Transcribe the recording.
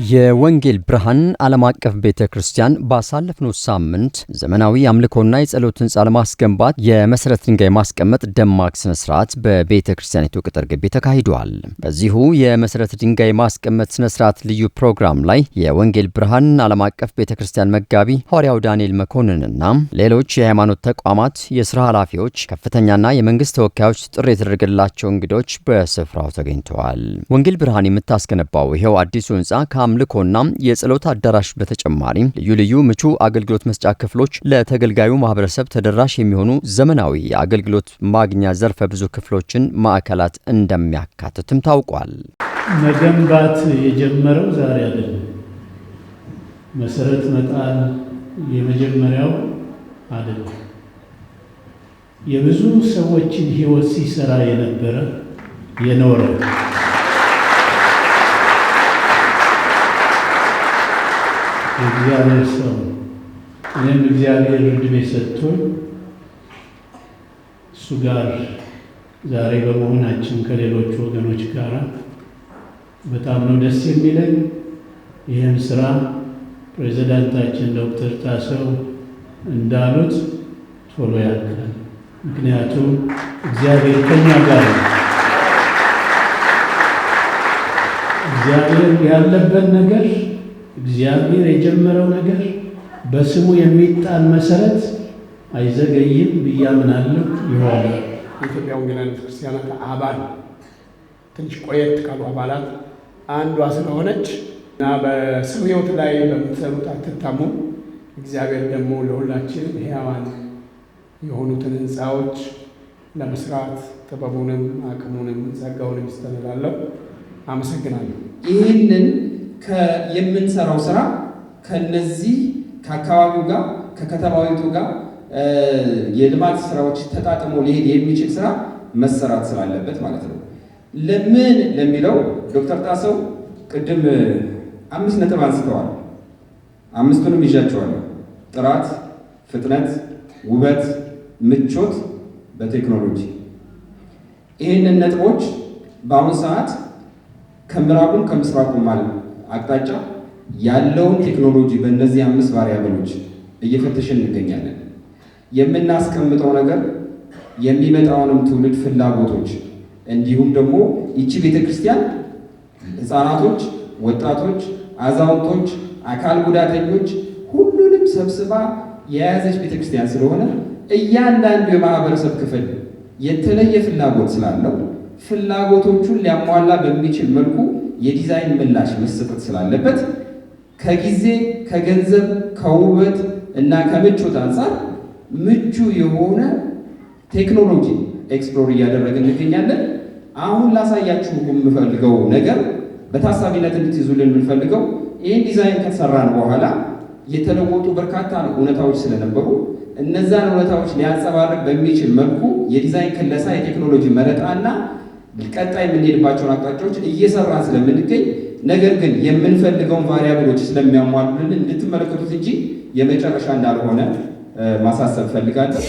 የወንጌል ብርሃን ዓለም አቀፍ ቤተክርስቲያን ባሳለፍነው ሳምንት ዘመናዊ አምልኮና የጸሎት ሕንጻ ለማስገንባት የመሰረት ድንጋይ ማስቀመጥ ደማቅ ስነ ስርዓት በቤተክርስቲያኒቱ ቅጥር ግቢ ተካሂዷል። በዚሁ የመሰረት ድንጋይ ማስቀመጥ ስነ ስርዓት ልዩ ፕሮግራም ላይ የወንጌል ብርሃን ዓለም አቀፍ ቤተክርስቲያን መጋቢ ሐዋርያው ዳንኤል መኮንንና ሌሎች የሃይማኖት ተቋማት የሥራ ኃላፊዎች፣ ከፍተኛና የመንግስት ተወካዮች፣ ጥሪ የተደረገላቸው እንግዶች በስፍራው ተገኝተዋል። ወንጌል ብርሃን የምታስገነባው ይሄው አዲሱ ሕንጻ አምልኮና የጸሎት አዳራሽ በተጨማሪ ልዩ ልዩ ምቹ አገልግሎት መስጫ ክፍሎች ለተገልጋዩ ማህበረሰብ ተደራሽ የሚሆኑ ዘመናዊ የአገልግሎት ማግኛ ዘርፈ ብዙ ክፍሎችን ማዕከላት እንደሚያካትትም ታውቋል። መገንባት የጀመረው ዛሬ አይደለም። መሰረት መጣል የመጀመሪያው አይደለም። የብዙ ሰዎችን ህይወት ሲሰራ የነበረ የኖረ እግዚአብሔር ሰው እኔም እግዚአብሔር እድሜ ሰጥቶኝ እሱ ጋር ዛሬ በመሆናችን ከሌሎች ወገኖች ጋር በጣም ነው ደስ የሚለኝ። ይህን ስራ ፕሬዝዳንታችን ዶክተር ታሰው እንዳሉት ቶሎ ያልቃል። ምክንያቱም እግዚአብሔር ከኛ ጋር ነው። እግዚአብሔር ያለበት ነገር እግዚአብሔር የጀመረው ነገር በስሙ የሚጣል መሰረት አይዘገይም ብዬ አምናለሁ። ይሆናል። የኢትዮጵያ ወንጌላውያን ቤተክርስቲያናት አባል ትንሽ ቆየት ካሉ አባላት አንዷ ስለሆነች እና በሰው ሕይወት ላይ በምትሰሩት አትታሙ። እግዚአብሔር ደግሞ ለሁላችን ሕያዋን የሆኑትን ሕንፃዎች ለመስራት ጥበቡንም አቅሙንም ጸጋውንም ይስተላልፋለሁ። አመሰግናለሁ። ይህንን የምንሰራው ስራ ከነዚህ ከአካባቢው ጋር ከከተማዊቱ ጋር የልማት ስራዎች ተጣጥሞ ሊሄድ የሚችል ስራ መሰራት ስላለበት ማለት ነው። ለምን ለሚለው ዶክተር ጣሰው ቅድም 5 ነጥብ አንስተዋል። 5ቱንም ይዣቸዋለሁ። ጥራት፣ ፍጥነት፣ ውበት፣ ምቾት በቴክኖሎጂ ይህንን ነጥቦች በአሁኑ ሰዓት ከምዕራቡም ከምስራቁም ማለት አቅጣጫ ያለውን ቴክኖሎጂ በእነዚህ 5 ቫሪያብሎች እየፈተሽን እንገኛለን። የምናስቀምጠው ነገር የሚመጣውንም ትውልድ ፍላጎቶች እንዲሁም ደግሞ ይቺ ቤተክርስቲያን ሕፃናቶች፣ ወጣቶች፣ አዛውንቶች፣ አካል ጉዳተኞች ሁሉንም ሰብስባ የያዘች ቤተክርስቲያን ስለሆነ እያንዳንዱ የማህበረሰብ ክፍል የተለየ ፍላጎት ስላለው ፍላጎቶቹን ሊያሟላ በሚችል መልኩ የዲዛይን ምላሽ መሰጠት ስላለበት ከጊዜ ከገንዘብ ከውበት እና ከምቾት አንጻር ምቹ የሆነ ቴክኖሎጂ ኤክስፕሎር እያደረግን እንገኛለን። አሁን ላሳያችሁ የምፈልገው ነገር በታሳቢነት እንድትይዙልን የምንፈልገው ይህን ዲዛይን ከተሰራን በኋላ የተለወጡ በርካታ እውነታዎች ስለነበሩ እነዛን እውነታዎች ሊያንጸባርቅ በሚችል መልኩ የዲዛይን ክለሳ፣ የቴክኖሎጂ መረጣና ቀጣይ የምንሄድባቸውን አቅጣጫዎች እየሰራን ስለምንገኝ ነገር ግን የምንፈልገውን ቫሪያብሎች ስለሚያሟሉልን እንድትመለከቱት እንጂ የመጨረሻ እንዳልሆነ ማሳሰብ ፈልጋለሁ።